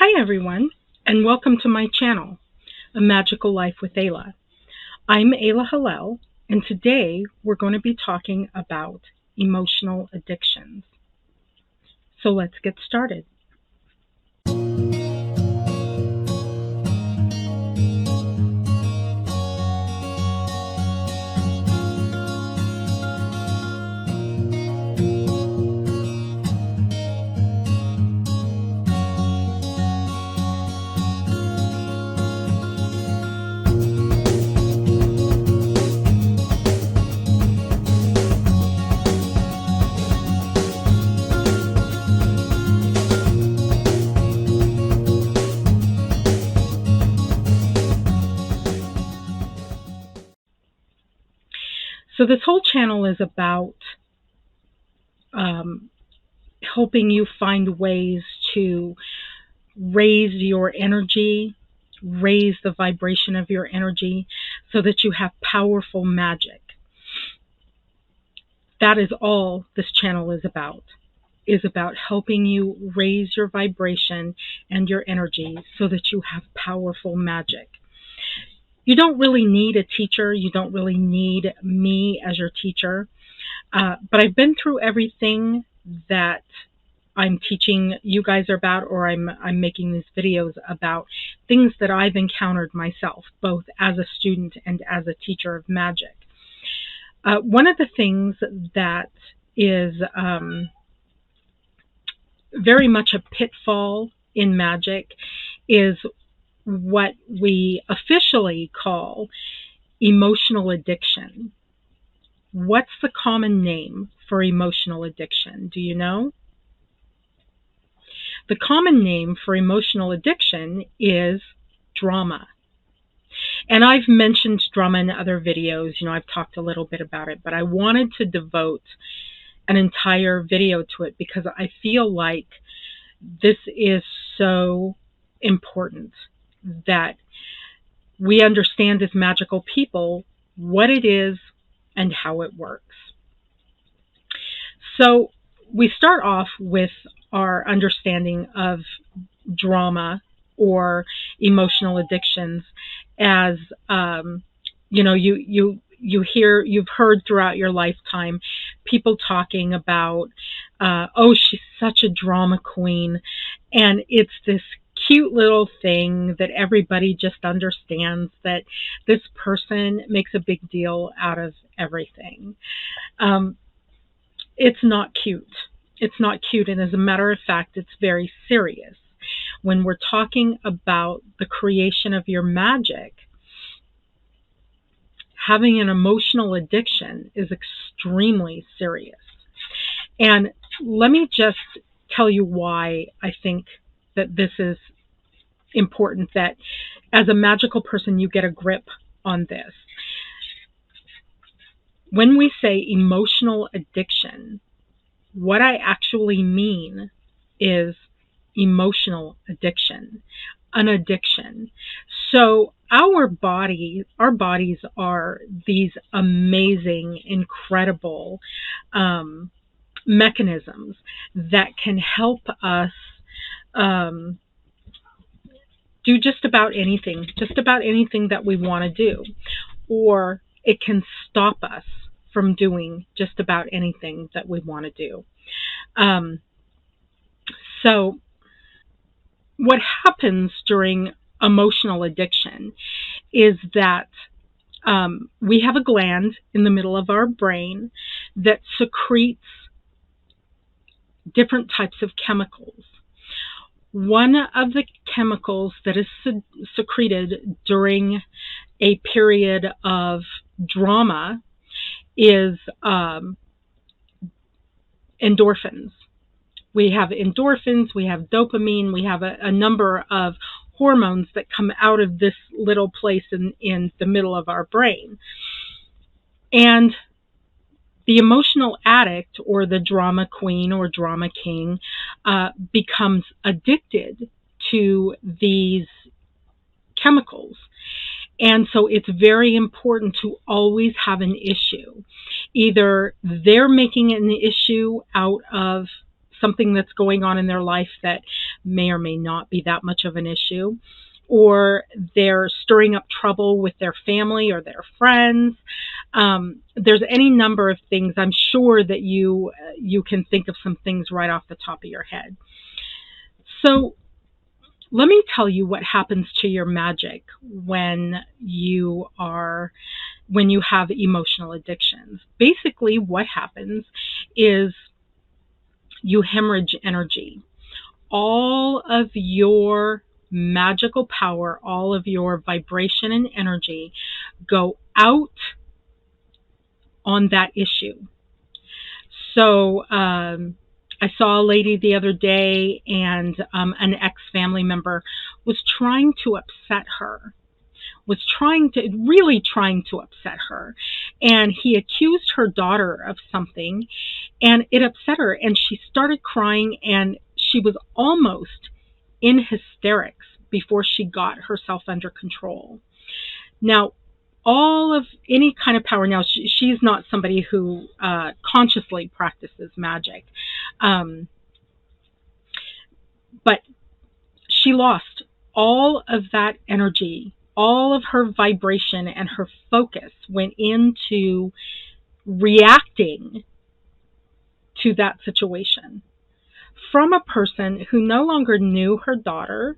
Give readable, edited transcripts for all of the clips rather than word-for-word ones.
Hi everyone, and welcome to my channel, A Magical Life with Ayla. I'm Ayla Hallel, and today we're going to be talking about emotional addictions. So let's get started. So this whole channel is about um, helping you find ways to raise your energy, raise the vibration of your energy so that you have powerful magic. That is all this channel is about helping you raise your vibration and your energy so that you have powerful magic. You don't really need a teacher. You don't really need me as your teacher. But I've been through everything that I'm teaching you guys about, or I'm making these videos about things that I've encountered myself, both as a student and as a teacher of magic. One of the things that is very much a pitfall in magic is what we officially call emotional addiction. What's the common name for emotional addiction? Do you know? The common name for emotional addiction is drama. And I've mentioned drama in other videos. I've talked a little bit about it, but I wanted to devote an entire video to it because I feel like this is so important that we understand as magical people what it is and how it works. So we start off with our understanding of drama or emotional addictions as you've heard throughout your lifetime people talking about oh, she's such a drama queen, and it's this cute little thing that everybody just understands, that this person makes a big deal out of everything. It's not cute. It's not cute, and as a matter of fact, it's very serious. When we're talking about the creation of your magic, having an emotional addiction is extremely serious. And let me just tell you why I think that this is important, that as a magical person, you get a grip on this. When we say emotional addiction, what I actually mean is emotional addiction, an addiction. So our bodies are these amazing, incredible mechanisms that can help us do just about anything that we want to do, or it can stop us from doing just about anything that we want to do. So what happens during emotional addiction is that we have a gland in the middle of our brain that secretes different types of chemicals. One of the chemicals that is secreted during a period of drama is endorphins. We have endorphins, we have dopamine, we have a number of hormones that come out of this little place in the middle of our brain. And the emotional addict, or the drama queen or drama king, becomes addicted to these chemicals. And so it's very important to always have an issue. Either they're making an issue out of something that's going on in their life that may or may not be that much of an issue, or they're stirring up trouble with their family or their friends. There's any number of things. I'm sure that you can think of some things right off the top of your head. So let me tell you what happens to your magic when you have emotional addictions. Basically, what happens is you hemorrhage energy. All of your magical power, all of your vibration and energy go out on that issue. So I saw a lady the other day, and an ex-family member was trying to upset her, really trying to upset her. And he accused her daughter of something, and it upset her, and she started crying, and she was almost in hysterics before she got herself under control. Now, all of any kind of power, now she's not somebody who consciously practices magic, but she lost all of that energy. All of her vibration and her focus went into reacting to that situation from a person who no longer knew her daughter,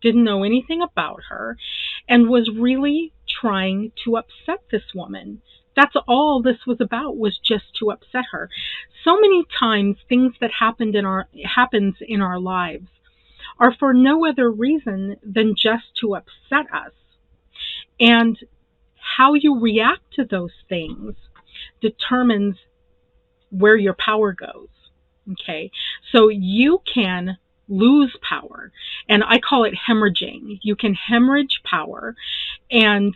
didn't know anything about her, and was really trying to upset this woman. That's all this was about, was just to upset her. So many times things that happens in our lives are for no other reason than just to upset us. And how you react to those things determines where your power goes. Okay, so you can lose power, and I call it hemorrhaging. You can hemorrhage power and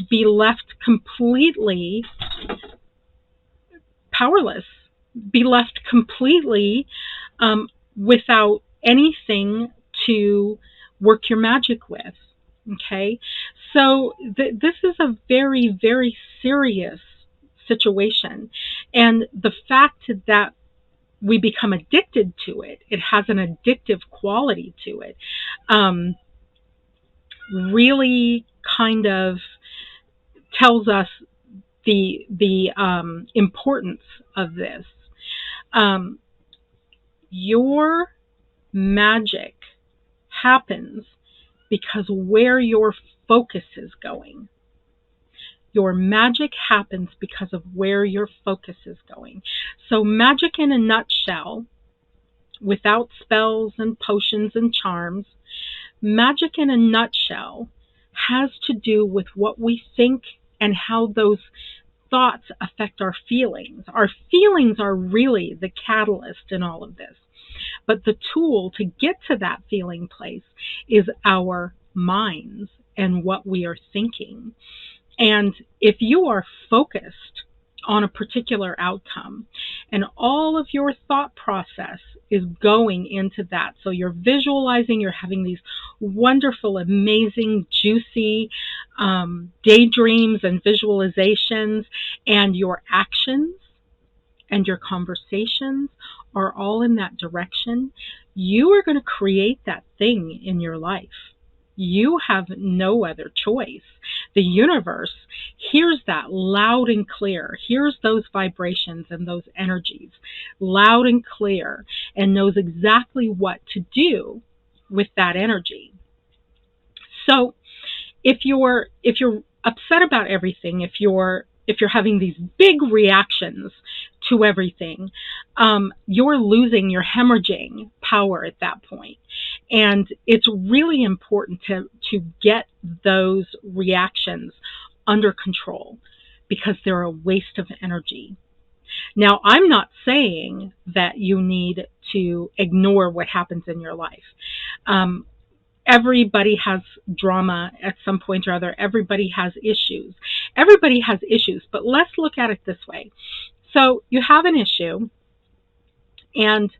be left completely powerless, be left completely without anything to work your magic with. Okay, so this is a very, very serious situation, and the fact that we become addicted to it, it has an addictive quality to it, really kind of tells us the importance of this. Your magic happens because where your focus is going. Your magic happens because of where your focus is going. So magic in a nutshell, without spells and potions and charms, magic in a nutshell has to do with what we think and how those thoughts affect our feelings. Our feelings are really the catalyst in all of this. But the tool to get to that feeling place is our minds and what we are thinking. And if you are focused on a particular outcome and all of your thought process is going into that, so you're visualizing, you're having these wonderful, amazing, juicy daydreams and visualizations, and your actions and your conversations are all in that direction, you are going to create that thing in your life. You have no other choice. The universe hears that loud and clear, hears those vibrations and those energies loud and clear, and knows exactly what to do with that energy. So if you're upset about everything, if you're having these big reactions to everything, you're losing, you're hemorrhaging power at that point. And it's really important to get those reactions under control because they're a waste of energy. Now, I'm not saying that you need to ignore what happens in your life. Everybody has drama at some point or other. Everybody has issues. Everybody has issues, but let's look at it this way. So you have an issue, and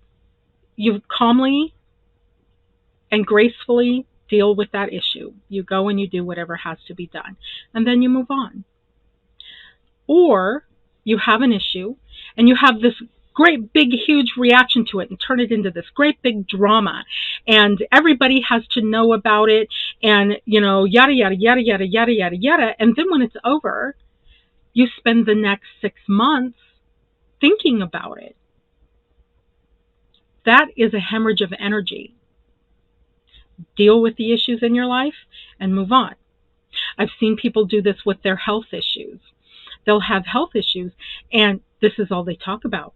you calmly and gracefully deal with that issue. You go and you do whatever has to be done, and then you move on. Or you have an issue, and you have this great big huge reaction to it and turn it into this great big drama, and everybody has to know about it, and yada yada yada yada yada yada yada. And then when it's over, you spend the next 6 months thinking about it. That is a hemorrhage of energy. Deal with the issues in your life and move on. I've seen people do this with their health issues. They'll have health issues, and this is all they talk about.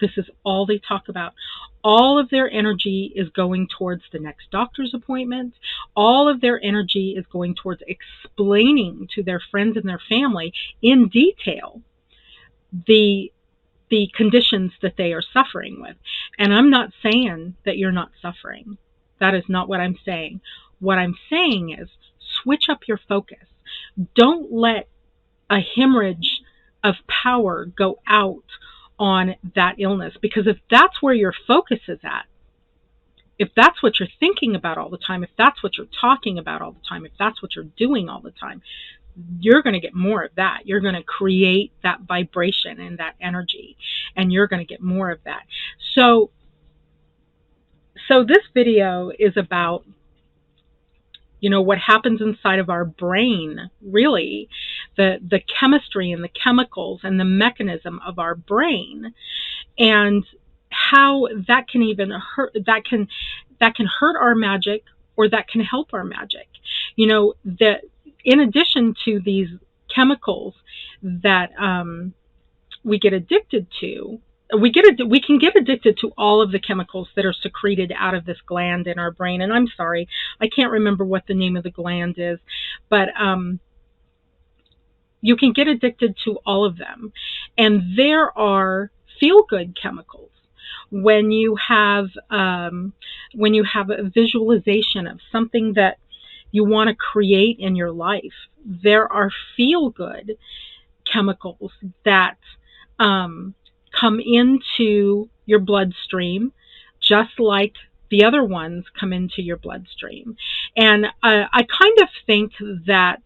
This is all they talk about. All of their energy is going towards the next doctor's appointment. All of their energy is going towards explaining to their friends and their family in detail the conditions that they are suffering with. And I'm not saying that you're not suffering. That is not what I'm saying. What I'm saying is switch up your focus. Don't let a hemorrhage of power go out on that illness, because if that's where your focus is at, if that's what you're thinking about all the time, if that's what you're talking about all the time, if that's what you're doing all the time, you're going to get more of that. You're going to create that vibration and that energy, and you're going to get more of that. So this video is about what happens inside of our brain, really, the chemistry and the chemicals and the mechanism of our brain, and how that can even hurt, that can hurt our magic, or that can help our magic. That in addition to these chemicals that we get addicted to, we can get addicted to all of the chemicals that are secreted out of this gland in our brain. And I'm sorry, I can't remember what the name of the gland is, but you can get addicted to all of them. And there are feel-good chemicals. When you have a visualization of something that you want to create in your life, there are feel-good chemicals that come into your bloodstream, just like the other ones come into your bloodstream. And I kind of think that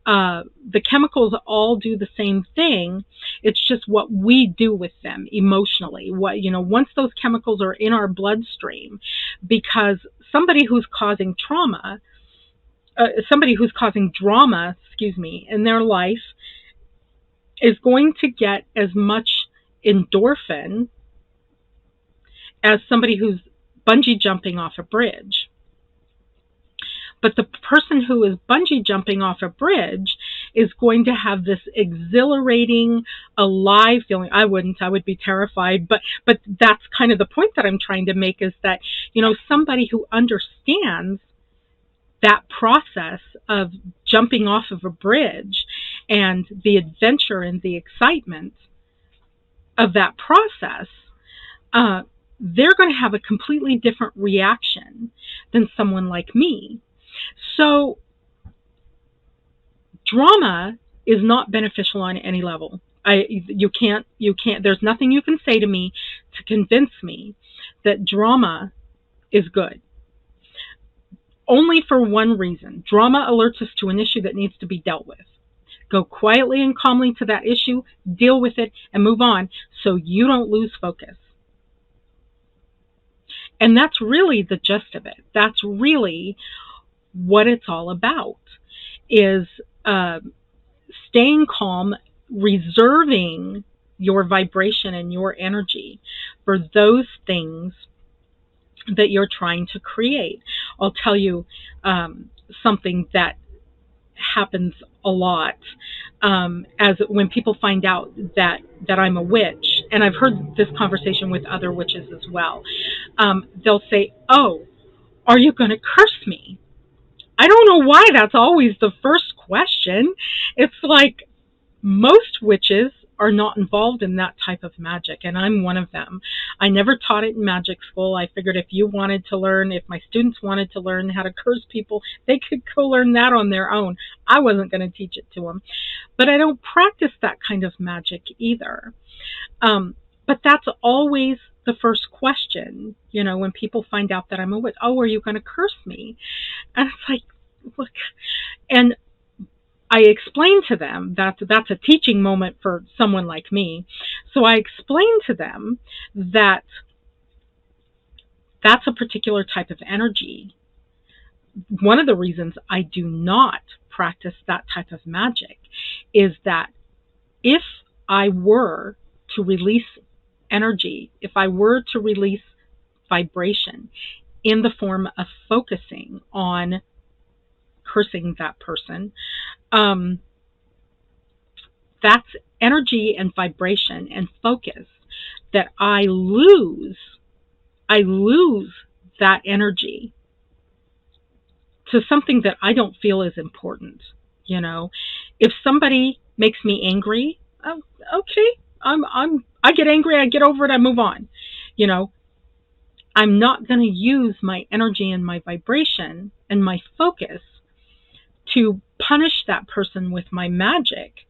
the chemicals all do the same thing. It's just what we do with them emotionally. Once those chemicals are in our bloodstream, because somebody who's causing drama, in their life is going to get as much endorphin as somebody who's bungee jumping off a bridge. But the person who is bungee jumping off a bridge is going to have this exhilarating, alive feeling. I would be terrified, but that's kind of the point that I'm trying to make, is that, somebody who understands that process of jumping off of a bridge and the adventure and the excitement of that process, they're going to have a completely different reaction than someone like me. So drama is not beneficial on any level. You can't, there's nothing you can say to me to convince me that drama is good. Only for one reason. Drama alerts us to an issue that needs to be dealt with. Go quietly and calmly to that issue, deal with it, and move on, so you don't lose focus. And that's really the gist of it. That's really what it's all about, is staying calm, reserving your vibration and your energy for those things that you're trying to create. I'll tell you something that happens a lot as when people find out that I'm a witch, and I've heard this conversation with other witches as well. They'll say, "Oh, are you going to curse me?" I don't know why that's always the first question. It's like most witches are not involved in that type of magic, and I'm one of them. I never taught it in magic school. I figured if my students wanted to learn how to curse people, they could go learn that on their own. I wasn't going to teach it to them. But I don't practice that kind of magic either. But that's always the first question, when people find out that I'm a witch. "Oh, are you going to curse me?" And it's like, look, and I explained to them that that's a teaching moment for someone like me. So I explained to them that that's a particular type of energy. One of the reasons I do not practice that type of magic is that if I were to release energy, if I were to release vibration in the form of focusing on cursing that person, that's energy and vibration and focus that I lose that energy to something that I don't feel is important. You know, if somebody makes me angry, okay, I get angry, I get over it, I move on. You know, I'm not going to use my energy and my vibration and my focus to punish that person with my magic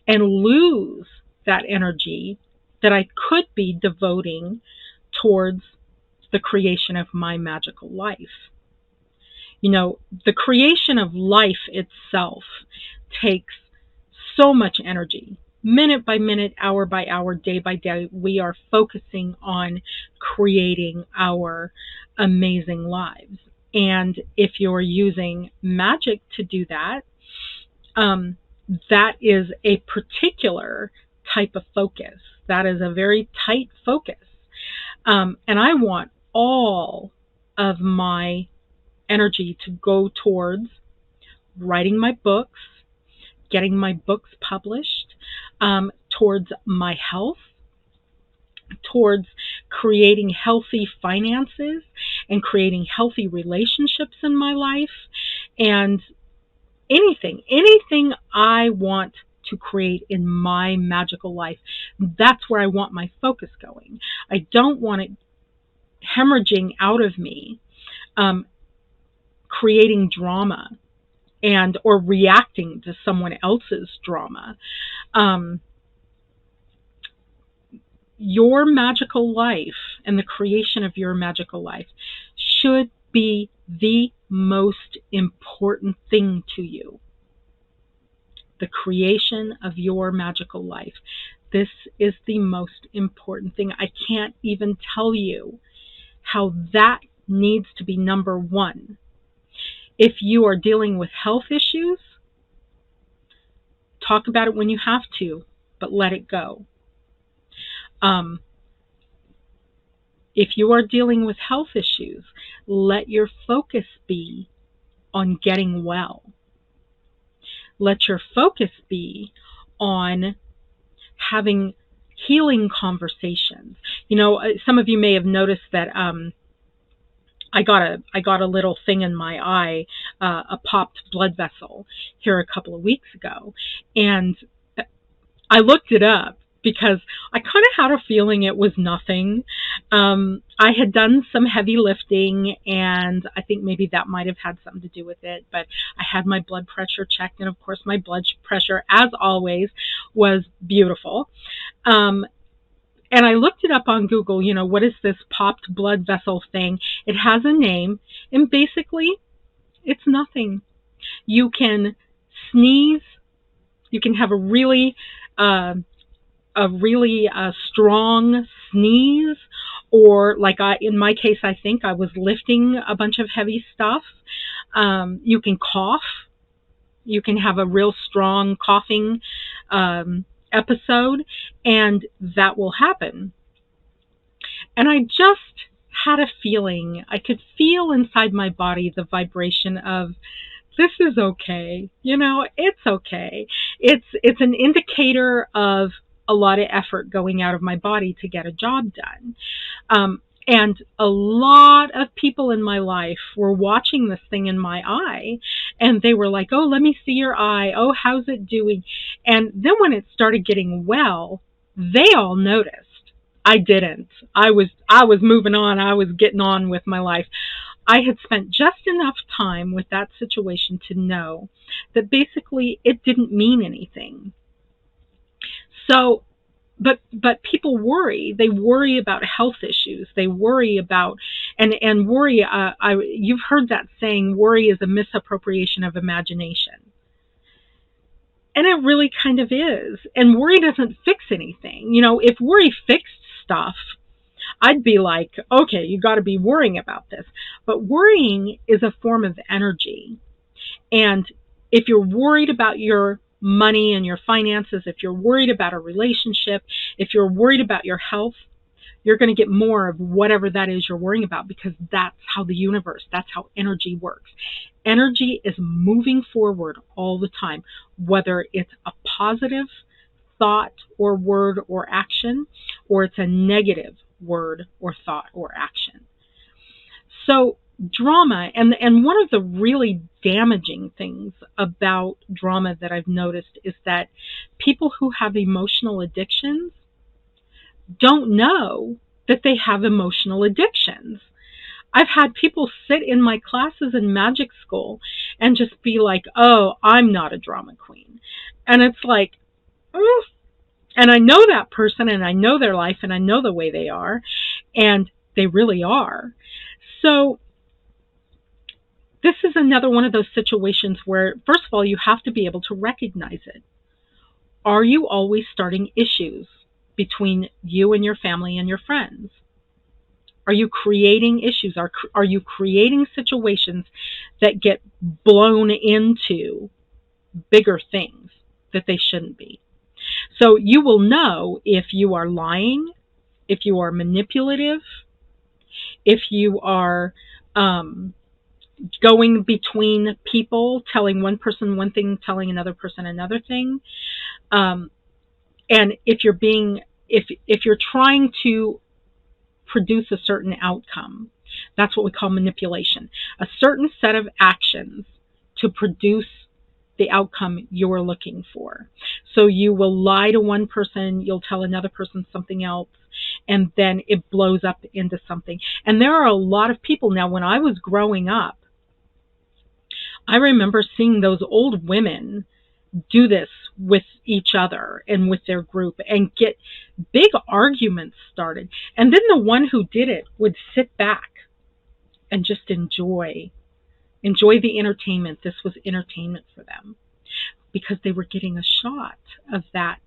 and lose that energy that I could be devoting towards the creation of my magical life. You know, the creation of life itself takes so much energy. Minute by minute, hour by hour, day by day, we are focusing on creating our amazing lives. And if you're using magic to do that, that is a particular type of focus. That is a very tight focus. And I want all of my energy to go towards writing my books, getting my books published, towards my health, towards creating healthy finances and creating healthy relationships in my life, and anything I want to create in my magical life. That's where I want my focus going. I don't want it hemorrhaging out of me, creating drama and or reacting to someone else's drama. Your magical life and the creation of your magical life should be the most important thing to you. The creation of your magical life. This is the most important thing. I can't even tell you how that needs to be number one. If you are dealing with health issues, talk about it when you have to, but let it go. If you are dealing with health issues, let your focus be on getting well. Let your focus be on having healing conversations. You know, some of you may have noticed that I got a little thing in my eye, a popped blood vessel here a couple of weeks ago, and I looked it up because I kind of had a feeling it was nothing. I had done some heavy lifting, and I think maybe that might have had something to do with it, but I had my blood pressure checked, and of course my blood pressure, as always, was beautiful. And I looked it up on Google, you know, what is this popped blood vessel thing? It has a name, and basically, it's nothing. You can sneeze, you can have a really strong sneeze, or like in my case, I think I was lifting a bunch of heavy stuff. You can cough. You can have a real strong coughing episode, and that will happen. And I just had a feeling, I could feel inside my body the vibration of, this is okay. You know, it's okay. It's an indicator of a lot of effort going out of my body to get a job done. And a lot of people in my life were watching this thing in my eye, and they were like, oh, let me see your eye. Oh, how's it doing? And then when it started getting well, they all noticed. I didn't. I was moving on. I was getting on with my life. I had spent just enough time with that situation to know that basically it didn't mean anything. So, but people worry. They worry about health issues. They worry about, and worry, you've heard that saying, worry is a misappropriation of imagination. And it really kind of is. And worry doesn't fix anything. If worry fixed stuff, I'd be like, okay, you got to be worrying about this. But worrying is a form of energy. And if you're worried about your money and your finances, if you're worried about a relationship, if you're worried about your health, you're going to get more of whatever that is you're worrying about, because that's how the universe, that's how energy works. Energy is moving forward all the time, whether it's a positive thought or word or action, or it's a negative word or thought or action. So drama, and one of the really damaging things about drama that I've noticed is that people who have emotional addictions don't know that they have emotional addictions. I've had people sit in my classes in magic school and just be like, oh, I'm not a drama queen. And it's like, oh. And I know that person, and I know their life, and I know the way they are, and they really are. So this is another one of those situations where, first of all, you have to be able to recognize it. Are you always starting issues between you and your family and your friends? Are you creating issues? Are you creating situations that get blown into bigger things that they shouldn't be? So you will know if you are lying, if you are manipulative, if you are going between people, telling one person one thing, telling another person another thing. And if you're trying to produce a certain outcome, that's what we call manipulation. A certain set of actions to produce the outcome you're looking for. So you will lie to one person, you'll tell another person something else, and then it blows up into something. And there are a lot of people now. When I was growing up, I remember seeing those old women do this with each other and with their group and get big arguments started. And then the one who did it would sit back and just enjoy the entertainment. This was entertainment for them because they were getting a shot of that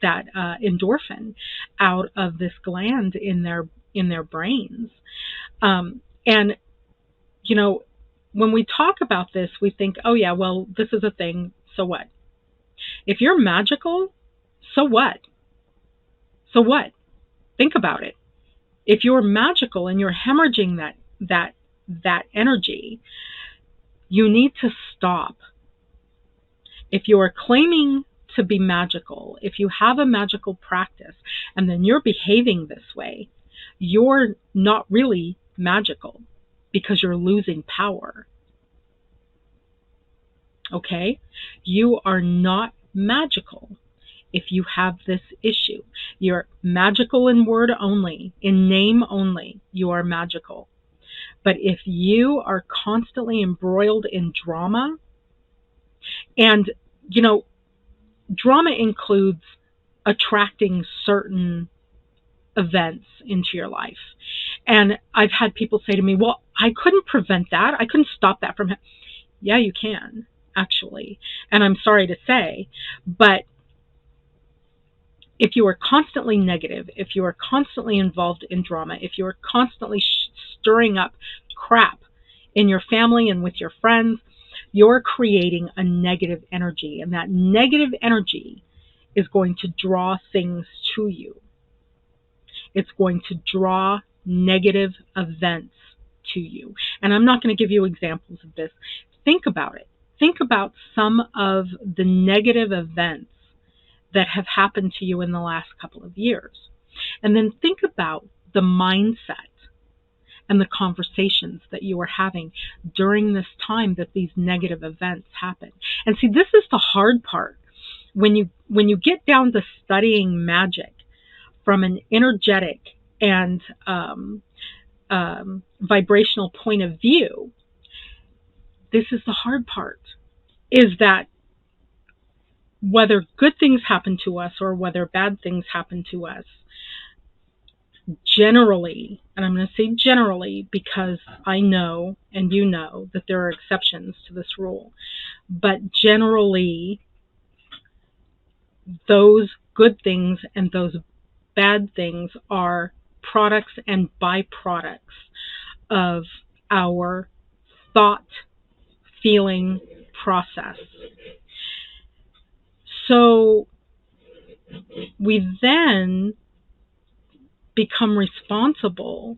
endorphin out of this gland in their brains. And when we talk about this, we think, oh yeah, well, this is a thing, so what? If you're magical, so what? So what? Think about it. If you're magical and you're hemorrhaging that energy, you need to stop. If you are claiming to be magical, if you have a magical practice, and then you're behaving this way, you're not really magical because you're losing power. Okay? You are not magical if you have this issue. You're magical in word only, in name only, you are magical. But if you are constantly embroiled in drama, and drama includes attracting certain events into your life. And I've had people say to me, well, I couldn't prevent that. I couldn't stop that from happening. Yeah, you can, actually. And I'm sorry to say, but if you are constantly negative, if you are constantly involved in drama, if you are constantly stirring up crap in your family and with your friends, you're creating a negative energy. And that negative energy is going to draw things to you. It's going to draw negative events to you. And I'm not going to give you examples of this. Think about it. Think about some of the negative events that have happened to you in the last couple of years. And then think about the mindset and the conversations that you are having during this time that these negative events happen. And see, this is the hard part. When you get down to studying magic from an energetic and vibrational point of view, this is the hard part, is that whether good things happen to us or whether bad things happen to us, generally, and I'm going to say generally because I know and you know that there are exceptions to this rule, but generally those good things and those bad things are products and byproducts of our thought feeling process. So we then become responsible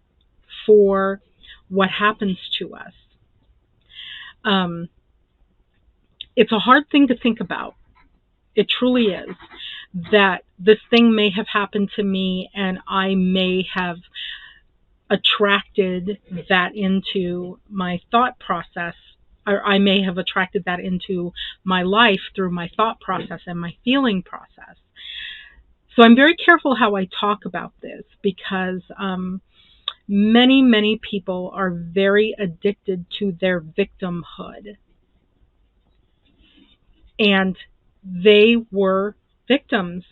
for what happens to us. It's a hard thing to think about. It truly is. That this thing may have happened to me and I may have attracted that into my thought process, or I may have attracted that into my life through my thought process and my feeling process. So I'm very careful how I talk about this because many people are very addicted to their victimhood. And they were victims.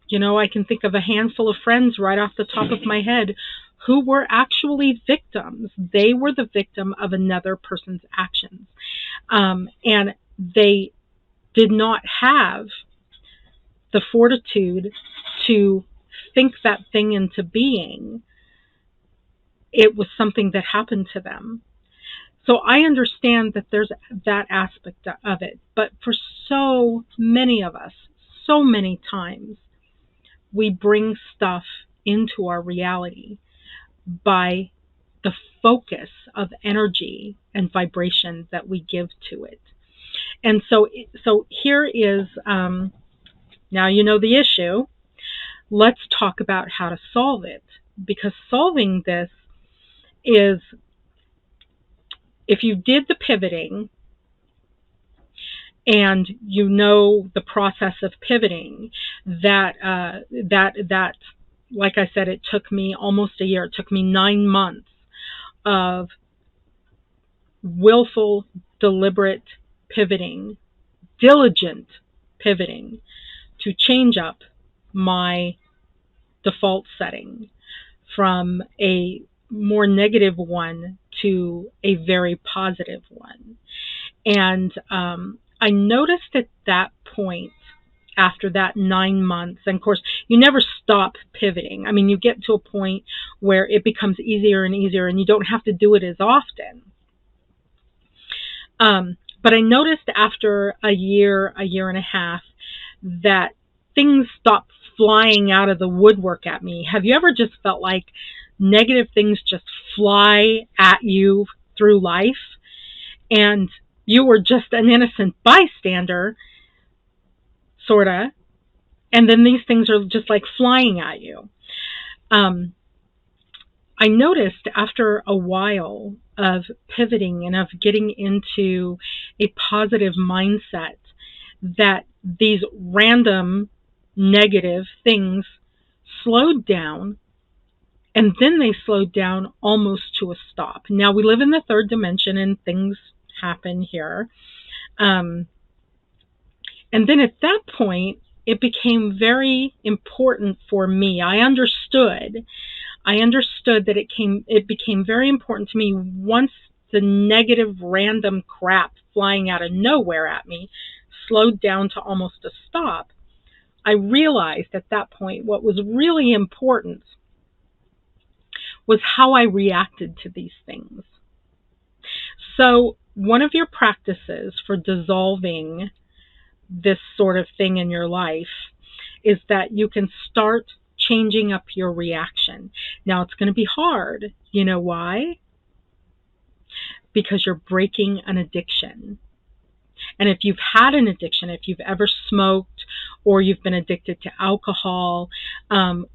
You know, I can think of a handful of friends right off the top of my head who were actually victims. They were the victim of another person's actions. And they did not have the fortitude to think that thing into being. It was something that happened to them. So I understand that there's that aspect of it. But for so many of us, so many times, we bring stuff into our reality by the focus of energy and vibration that we give to it. And so here is, now you know the issue. Let's talk about how to solve it. Because solving this is, if you did the pivoting, and you know the process of pivoting, that like I said, it took me almost a year. It took me 9 months of willful, deliberate pivoting, diligent pivoting to change up my default setting from a more negative one to a very positive one. And I noticed at that point, after that 9 months, and of course, you never stop pivoting. I mean, you get to a point where it becomes easier and easier, and you don't have to do it as often. But I noticed after a year and a half, that things stopped flying out of the woodwork at me. Have you ever just felt like negative things just fly at you through life, and you were just an innocent bystander, sorta, and then these things are just like flying at you? I noticed after a while of pivoting and of getting into a positive mindset that these random negative things slowed down, and then they slowed down almost to a stop. Now, we live in the third dimension and things happen here. And then at that point, it became very important for me. I understood that it became very important to me once the negative random crap flying out of nowhere at me slowed down to almost a stop. I realized at that point what was really important was how I reacted to these things. So one of your practices for dissolving this sort of thing in your life is that you can start changing up your reaction. Now, it's going to be hard. You know why? Because you're breaking an addiction. And if you've had an addiction, if you've ever smoked, or you've been addicted to alcohol,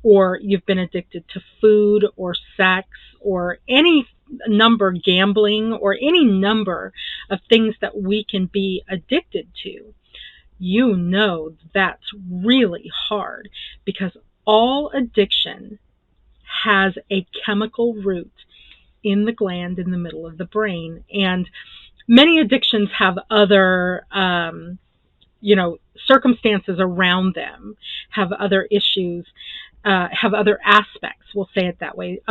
or you've been addicted to food or sex or any number, gambling, or any number of things that we can be addicted to, you know that's really hard, because all addiction has a chemical root in the gland in the middle of the brain. And many addictions have other, circumstances around them, have other issues, have other aspects, we'll say it that way.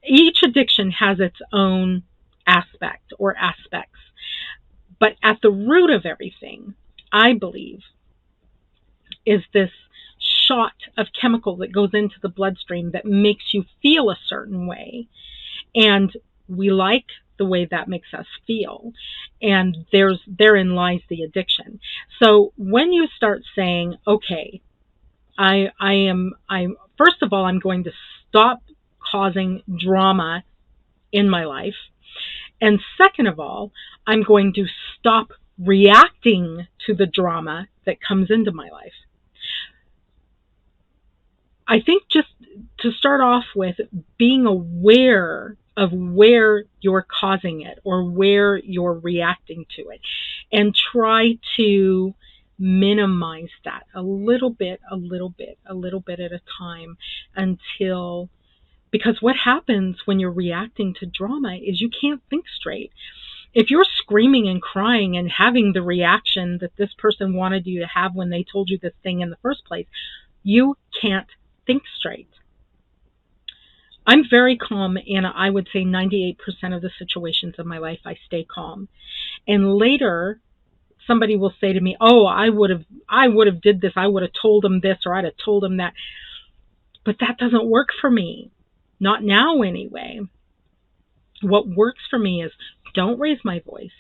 Each addiction has its own aspect or aspects. But at the root of everything, I believe, is this shot of chemical that goes into the bloodstream that makes you feel a certain way. And we like the way that makes us feel. And therein lies the addiction. So when you start saying, okay, I'm first of all, I'm going to stop causing drama in my life. And second of all, I'm going to stop reacting to the drama that comes into my life. I think just to start off with, being aware of where you're causing it or where you're reacting to it, and try to minimize that a little bit at a time, until, because what happens when you're reacting to drama is you can't think straight. If you're screaming and crying and having the reaction that this person wanted you to have when they told you this thing in the first place, you can't think straight. I'm very calm, and I would say 98% of the situations in my life I stay calm. And later, somebody will say to me, "Oh, I would have did this. I would have told them this, or I'd have told them that." But that doesn't work for me. Not now, anyway. What works for me is, don't raise my voice.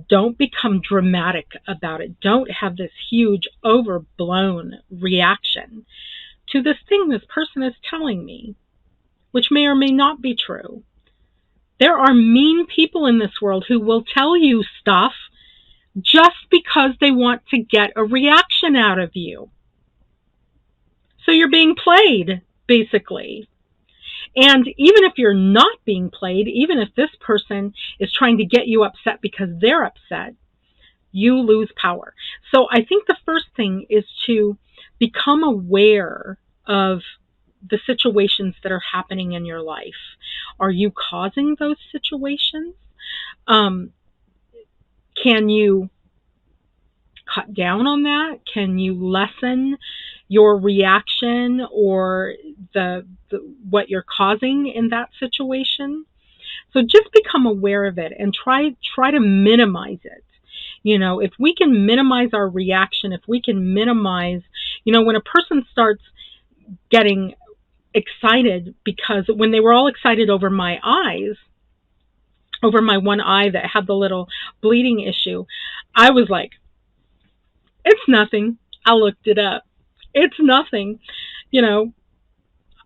Don't become dramatic about it. Don't have this huge, overblown reaction to this thing this person is telling me, which may or may not be true. There are mean people in this world who will tell you stuff just because they want to get a reaction out of you. So you're being played, basically. And even if you're not being played, even if this person is trying to get you upset because they're upset, you lose power. So I think the first thing is to become aware of the situations that are happening in your life. Are you causing those situations? Can you cut down on that? Can you lessen your reaction or the what you're causing in that situation? So just become aware of it and try to minimize it. If we can minimize our reaction, if we can minimize, when a person starts getting excited, because when they were all excited over my eyes, over my one eye that had the little bleeding issue, I was like, it's nothing. I looked it up. It's nothing.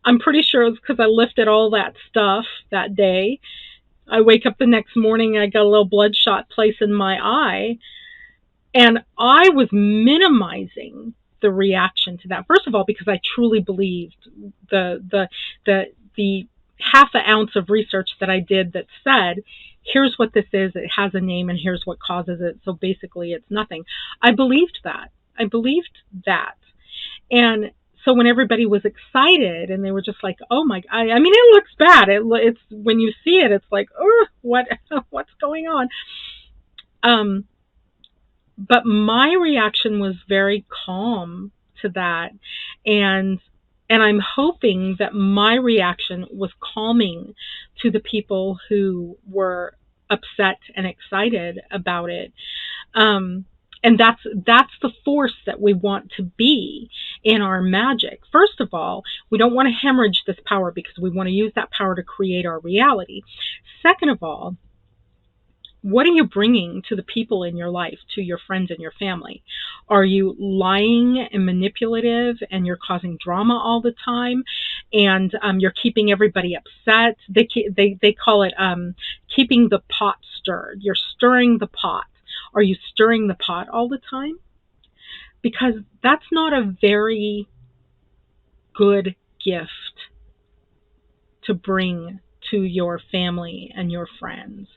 I'm pretty sure it's because I lifted all that stuff that day. I wake up the next morning, I got a little bloodshot place in my eye, and I was minimizing the reaction to that. First of all, because I truly believed the half an ounce of research that I did that said, here's what this is, it has a name, and here's what causes it, so basically it's nothing. I believed that. And so when everybody was excited and they were just like, oh my, I mean, it looks bad. It's when you see it, it's like, oh, what's going on? But my reaction was very calm to that. And I'm hoping that my reaction was calming to the people who were upset and excited about it. And that's the force that we want to be in our magic. First of all, we don't want to hemorrhage this power because we want to use that power to create our reality. Second of all, what are you bringing to the people in your life, to your friends and your family? Are you lying and manipulative, and you're causing drama all the time, and you're keeping everybody upset? They call it keeping the pot stirred. You're stirring the pot. Are you stirring the pot all the time? Because that's not a very good gift to bring to your family and your friends.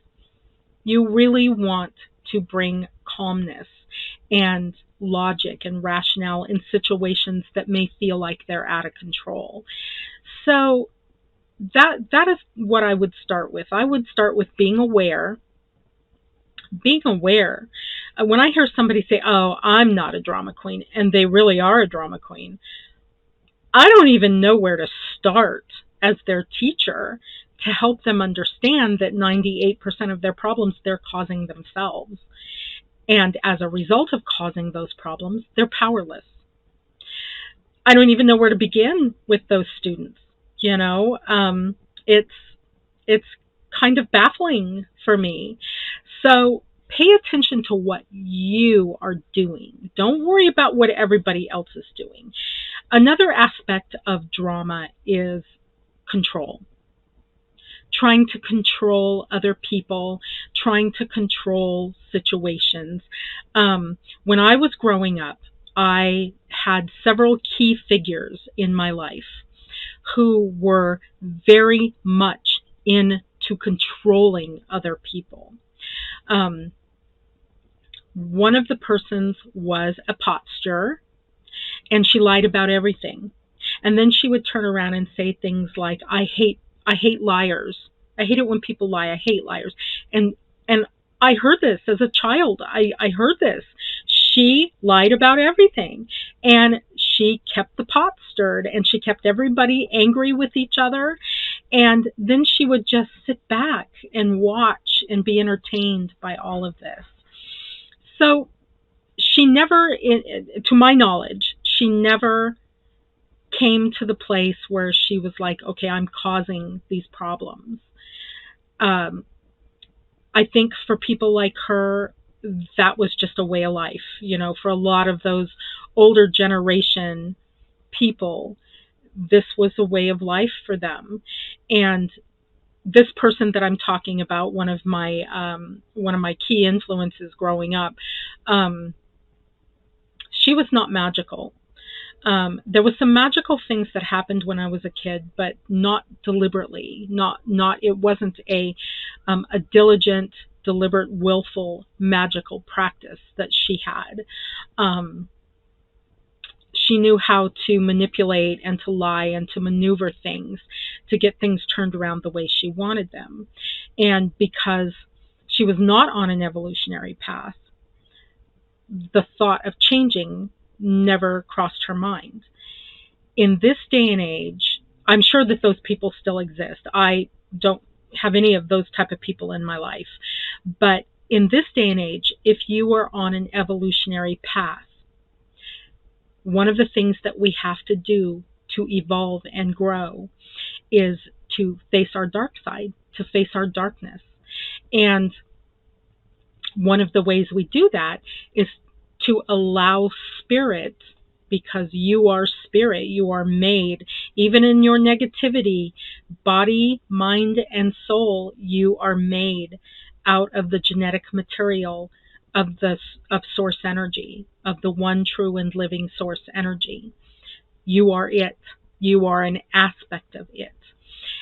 You really want to bring calmness and logic and rationale in situations that may feel like they're out of control. So that is what I would start with. I would start with being aware. Being aware. When I hear somebody say, oh, I'm not a drama queen, and they really are a drama queen, I don't even know where to start as their teacher to help them understand that 98% of their problems they're causing themselves. And as a result of causing those problems, they're powerless. I don't even know where to begin with those students. You know, it's it's kind of baffling for me. So pay attention to what you are doing. Don't worry about what everybody else is doing. Another aspect of drama is control. Trying to control other people, trying to control situations. When I was growing up, I had several key figures in my life who were very much into controlling other people. Um, One of the persons was a pot stirrer, and she lied about everything. And then she would turn around and say things like, I hate liars. I hate it when people lie. I hate liars. And I heard this as a child. I heard this. She lied about everything. And she kept the pot stirred, and she kept everybody angry with each other. And then she would just sit back and watch and be entertained by all of this. So she never, to my knowledge, she never came to the place where she was like, okay, I'm causing these problems. Um, I think for people like her, that was just a way of life. You know, for a lot of those older generation people, this was a way of life for them. And this person that I'm talking about, one of my key influences growing up, um, she was not magical. There was some magical things that happened when I was a kid, but not deliberately. Not. It wasn't a diligent, deliberate, willful, magical practice that she had. Um, she knew how to manipulate and to lie and to maneuver things to get things turned around the way she wanted them. And because she was not on an evolutionary path, the thought of changing never crossed her mind. In this day and age, I'm sure that those people still exist. I don't have any of those type of people in my life. But in this day and age, if you are on an evolutionary path, one of the things that we have to do to evolve and grow is to face our dark side, to face our darkness. And one of the ways we do that is to allow spirit, because you are spirit, you are made, even in your negativity, body, mind, and soul, you are made out of the genetic material of source energy, of the one true and living source energy. You are it. You are an aspect of it.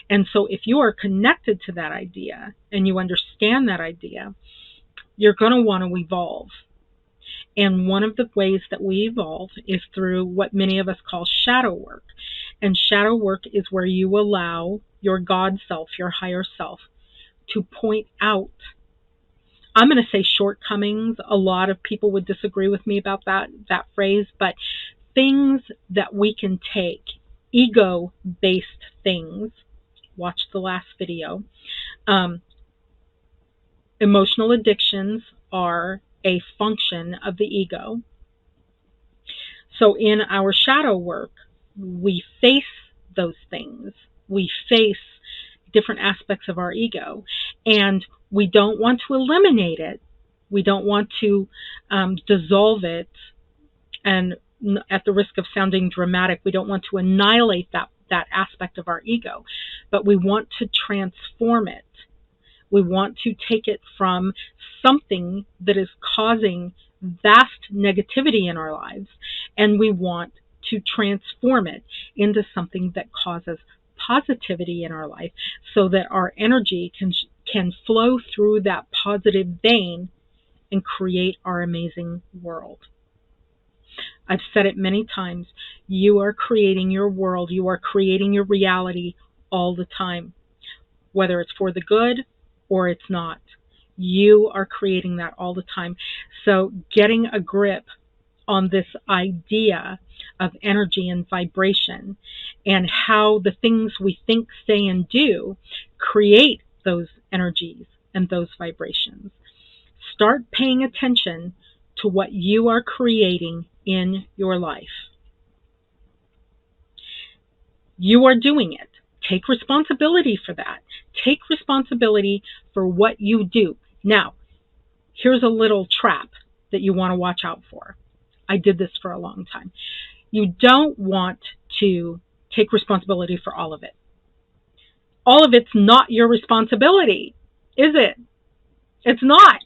And so if you are connected to that idea and you understand that idea, you're going to want to evolve. And one of the ways that we evolve is through what many of us call shadow work. And shadow work is where you allow your God self, your higher self, to point out, I'm going to say shortcomings. A lot of people would disagree with me about that phrase, but things that we can take, ego-based things, watch the last video. Emotional addictions are a function of the ego. So in our shadow work, we face those things. We face different aspects of our ego, and we don't want to eliminate it. We don't want to dissolve it, and at the risk of sounding dramatic, we don't want to annihilate that aspect of our ego, but we want to transform it. We want to take it from something that is causing vast negativity in our lives, and we want to transform it into something that causes positivity in our life, so that our energy can flow through that positive vein and create our amazing world. I've said it many times. You are creating your world. You are creating your reality all the time, whether it's for the good or it's not. You are creating that all the time. So getting a grip on this idea of energy and vibration, and how the things we think, say, and do create those energies and those vibrations. Start paying attention to what you are creating in your life. You are doing it. Take responsibility for that. Take responsibility for what you do. Now, here's a little trap that you want to watch out for. I did this for a long time. You don't want to take responsibility for all of it. All of it's not your responsibility, is it? It's not.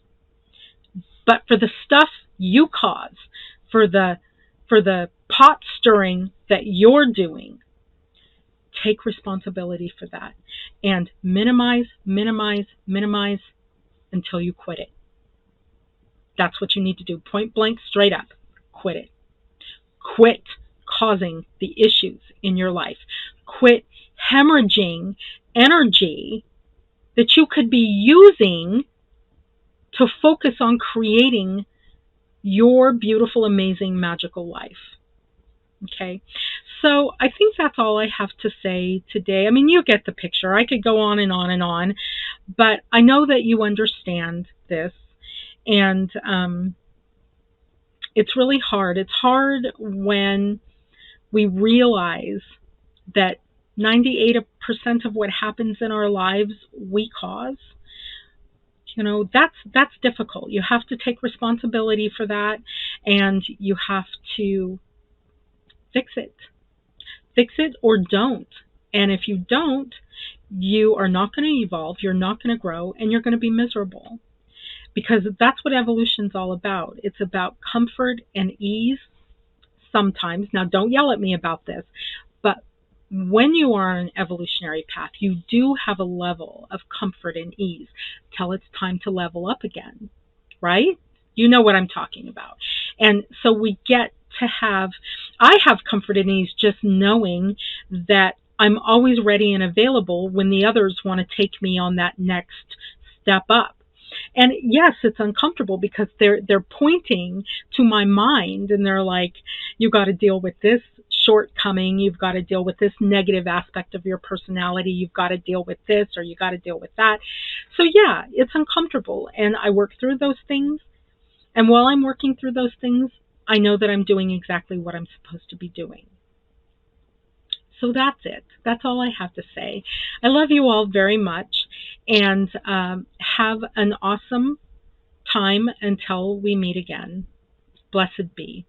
But for the stuff you cause, for the pot stirring that you're doing, take responsibility for that and minimize until you quit it. That's what you need to do. Point blank, straight up. Quit it. Quit causing the issues in your life. Quit hemorrhaging energy that you could be using to focus on creating your beautiful, amazing, magical life. Okay, so I think that's all I have to say today. I mean, you get the picture. I could go on and on and on, but I know that you understand this, and it's really hard. It's hard when we realize that 98% of what happens in our lives we cause. You know, that's difficult. You have to take responsibility for that, and you have to fix it. Fix it or don't. And if you don't, you are not going to evolve, you're not going to grow, and you're going to be miserable. Because that's what evolution's all about. It's about comfort and ease sometimes. Now, don't yell at me about this, but when you are on an evolutionary path, you do have a level of comfort and ease till it's time to level up again, right? You know what I'm talking about. And so we get to I have comfort and ease just knowing that I'm always ready and available when the others want to take me on that next step up. And yes, it's uncomfortable because they're pointing to my mind and they're like, you got to deal with this shortcoming, you've got to deal with this negative aspect of your personality, you've got to deal with this, or you got to deal with that. So yeah, it's uncomfortable, and I work through those things. And while I'm working through those things, I know that I'm doing exactly what I'm supposed to be doing. So that's it. That's all I have to say. I love you all very much, and have an awesome time until we meet again. Blessed be.